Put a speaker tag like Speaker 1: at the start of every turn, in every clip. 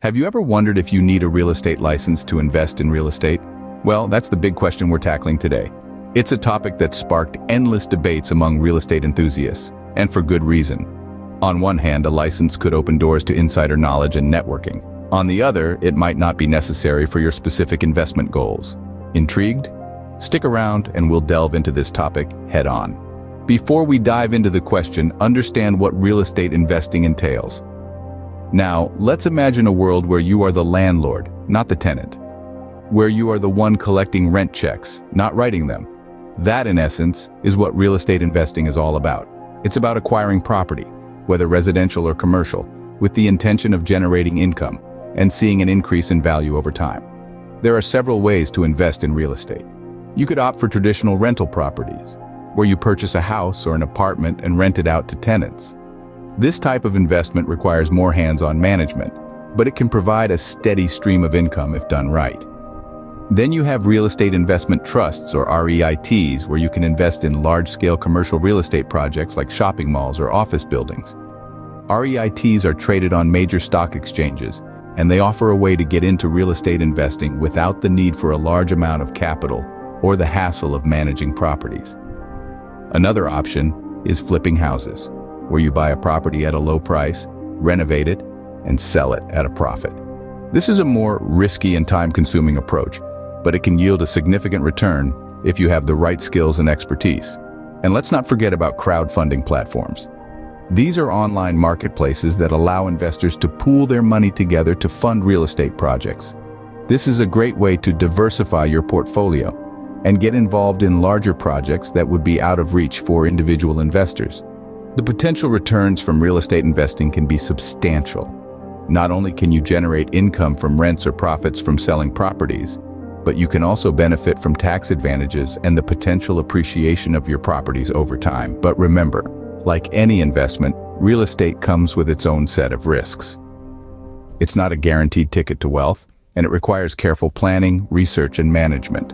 Speaker 1: Have you ever wondered if you need a real estate license to invest in real estate? Well, that's the big question we're tackling today. It's a topic that sparked endless debates among real estate enthusiasts, and for good reason. On one hand, a license could open doors to insider knowledge and networking. On the other, it might not be necessary for your specific investment goals. Intrigued? Stick around and we'll delve into this topic head-on. Before we dive into the question, understand what real estate investing entails. Now, let's imagine a world where you are the landlord, not the tenant. Where you are the one collecting rent checks, not writing them. That, in essence, is what real estate investing is all about. It's about acquiring property, whether residential or commercial, with the intention of generating income and seeing an increase in value over time. There are several ways to invest in real estate. You could opt for traditional rental properties, where you purchase a house or an apartment and rent it out to tenants. This type of investment requires more hands-on management, but it can provide a steady stream of income if done right. Then you have real estate investment trusts, or REITs, where you can invest in large-scale commercial real estate projects like shopping malls or office buildings. REITs are traded on major stock exchanges, and they offer a way to get into real estate investing without the need for a large amount of capital or the hassle of managing properties. Another option is flipping houses, where you buy a property at a low price, renovate it, and sell it at a profit. This is a more risky and time-consuming approach, but it can yield a significant return if you have the right skills and expertise. And let's not forget about crowdfunding platforms. These are online marketplaces that allow investors to pool their money together to fund real estate projects. This is a great way to diversify your portfolio and get involved in larger projects that would be out of reach for individual investors. The potential returns from real estate investing can be substantial. Not only can you generate income from rents or profits from selling properties, but you can also benefit from tax advantages and the potential appreciation of your properties over time. But remember, like any investment, real estate comes with its own set of risks. It's not a guaranteed ticket to wealth, and it requires careful planning, research, and management.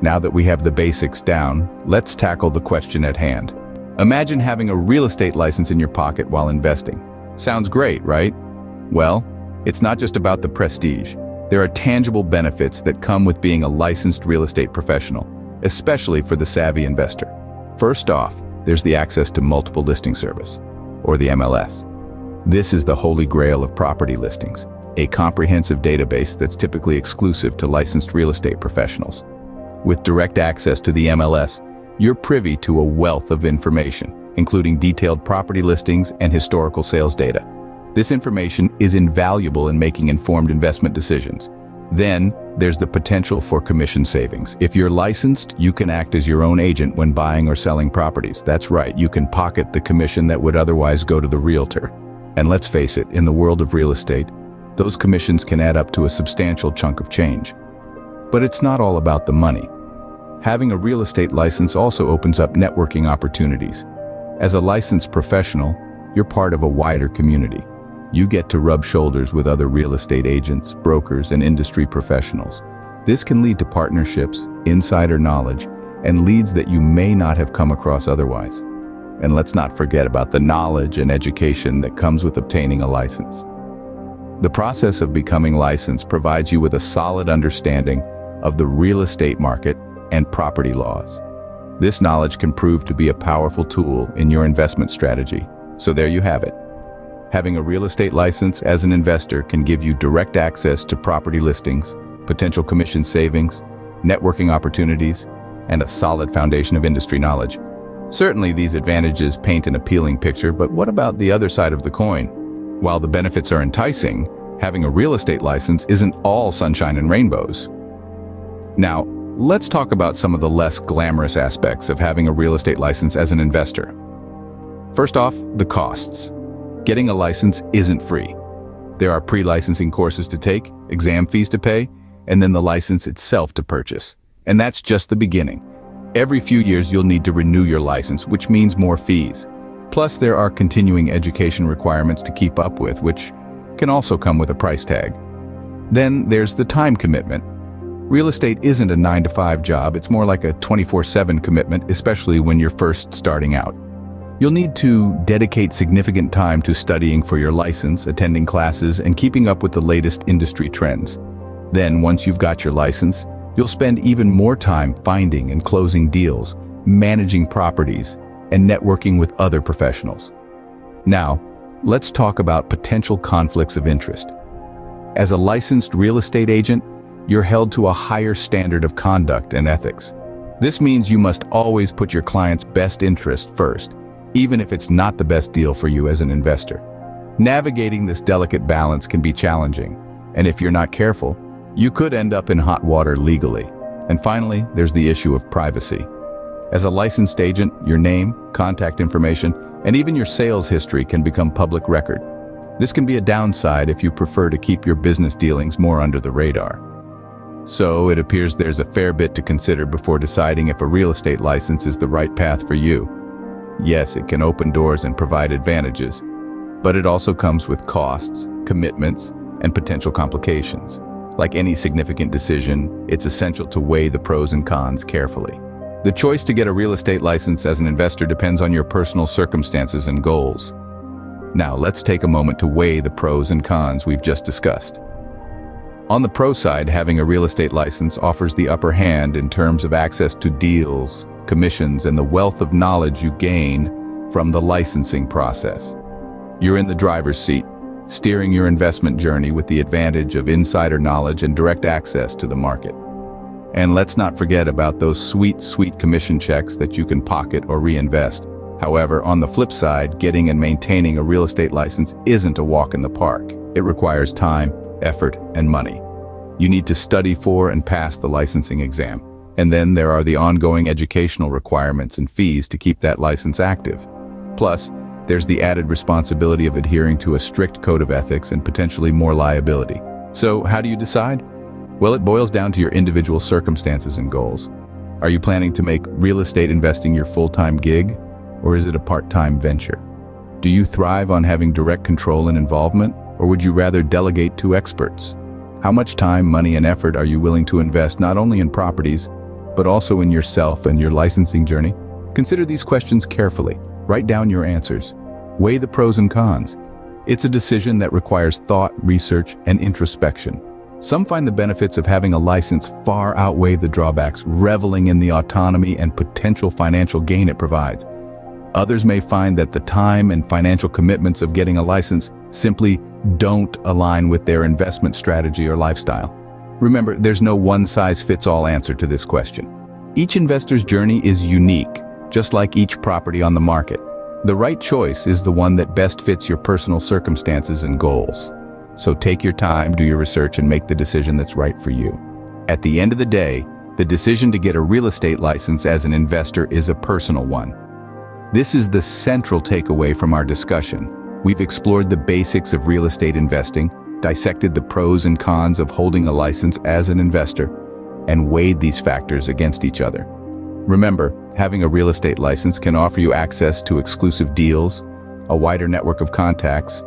Speaker 1: Now that we have the basics down, let's tackle the question at hand. Imagine having a real estate license in your pocket while investing. Sounds great, right? Well, it's not just about the prestige. There are tangible benefits that come with being a licensed real estate professional, especially for the savvy investor. First off, there's the access to multiple listing service, or the MLS. This is the holy grail of property listings, a comprehensive database that's typically exclusive to licensed real estate professionals. With direct access to the MLS, you're privy to a wealth of information, including detailed property listings and historical sales data. This information is invaluable in making informed investment decisions. Then, there's the potential for commission savings. If you're licensed, you can act as your own agent when buying or selling properties. That's right, you can pocket the commission that would otherwise go to the realtor. And let's face it, in the world of real estate, those commissions can add up to a substantial chunk of change. But it's not all about the money. Having a real estate license also opens up networking opportunities. As a licensed professional, you're part of a wider community. You get to rub shoulders with other real estate agents, brokers, and industry professionals. This can lead to partnerships, insider knowledge, and leads that you may not have come across otherwise. And let's not forget about the knowledge and education that comes with obtaining a license. The process of becoming licensed provides you with a solid understanding of the real estate market and property laws. This knowledge can prove to be a powerful tool in your investment strategy. So there you have it. Having a real estate license as an investor can give you direct access to property listings, potential commission savings, networking opportunities, and a solid foundation of industry knowledge. Certainly these advantages paint an appealing picture, but what about the other side of the coin? While the benefits are enticing, having a real estate license isn't all sunshine and rainbows. Now, let's talk about some of the less glamorous aspects of having a real estate license as an investor. First off, the costs. Getting a license isn't free. There are pre-licensing courses to take, exam fees to pay, and then the license itself to purchase. And that's just the beginning. Every few years you'll need to renew your license, which means more fees. Plus there are continuing education requirements to keep up with, which can also come with a price tag. Then there's the time commitment. Real estate isn't a 9-to-5 job, it's more like a 24/7 commitment, especially when you're first starting out. You'll need to dedicate significant time to studying for your license, attending classes, and keeping up with the latest industry trends. Then, once you've got your license, you'll spend even more time finding and closing deals, managing properties, and networking with other professionals. Now, let's talk about potential conflicts of interest. As a licensed real estate agent, you're held to a higher standard of conduct and ethics. This means you must always put your client's best interest first, even if it's not the best deal for you as an investor. Navigating this delicate balance can be challenging, and if you're not careful, you could end up in hot water legally. And finally, there's the issue of privacy. As a licensed agent, your name, contact information, and even your sales history can become public record. This can be a downside if you prefer to keep your business dealings more under the radar. So it appears there's a fair bit to consider before deciding if a real estate license is the right path for you. Yes, it can open doors and provide advantages, but it also comes with costs, commitments, and potential complications. Like any significant decision, it's essential to weigh the pros and cons carefully. The choice to get a real estate license as an investor depends on your personal circumstances and goals. Now, let's take a moment to weigh the pros and cons we've just discussed. On the pro side, having a real estate license offers the upper hand in terms of access to deals, commissions, and the wealth of knowledge you gain from the licensing process. You're in the driver's seat, steering your investment journey with the advantage of insider knowledge and direct access to the market. And let's not forget about those sweet commission checks that you can pocket or reinvest. However, on the flip side, getting and maintaining a real estate license isn't a walk in the park. It requires time, effort, and money. You need to study for and pass the licensing exam. And then there are the ongoing educational requirements and fees to keep that license active. Plus, there's the added responsibility of adhering to a strict code of ethics and potentially more liability. So, how do you decide? Well, it boils down to your individual circumstances and goals. Are you planning to make real estate investing your full-time gig, or is it a part-time venture? Do you thrive on having direct control and involvement, or would you rather delegate to experts? How much time, money, and effort are you willing to invest not only in properties, but also in yourself and your licensing journey? Consider these questions carefully. Write down your answers. Weigh the pros and cons. It's a decision that requires thought, research, and introspection. Some find the benefits of having a license far outweigh the drawbacks, reveling in the autonomy and potential financial gain it provides. Others may find that the time and financial commitments of getting a license simply don't align with their investment strategy or lifestyle. Remember, there's no one-size-fits-all answer to this question. Each investor's journey is unique, just like each property on the market. The right choice is the one that best fits your personal circumstances and goals. So take your time, do your research, and make the decision that's right for you. At the end of the day, the decision to get a real estate license as an investor is a personal one. This is the central takeaway from our discussion. We've explored the basics of real estate investing, dissected the pros and cons of holding a license as an investor, and weighed these factors against each other. Remember, having a real estate license can offer you access to exclusive deals, a wider network of contacts,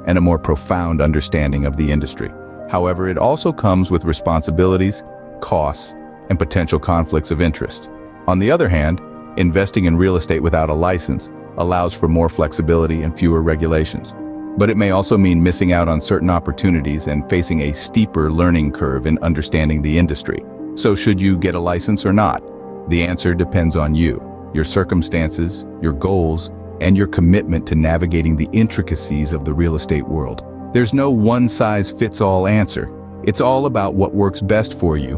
Speaker 1: and a more profound understanding of the industry. However, it also comes with responsibilities, costs, and potential conflicts of interest. On the other hand, investing in real estate without a license allows for more flexibility and fewer regulations. But it may also mean missing out on certain opportunities and facing a steeper learning curve in understanding the industry. So should you get a license or not? The answer depends on you, your circumstances, your goals, and your commitment to navigating the intricacies of the real estate world. There's no one-size-fits-all answer. It's all about what works best for you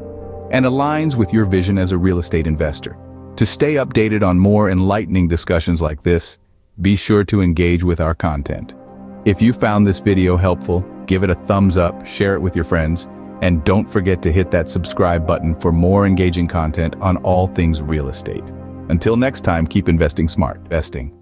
Speaker 1: and aligns with your vision as a real estate investor. To stay updated on more enlightening discussions like this, be sure to engage with our content. If you found this video helpful, give it a thumbs up, share it with your friends, and don't forget to hit that subscribe button for more engaging content on all things real estate. Until next time, keep investing smart. Investing.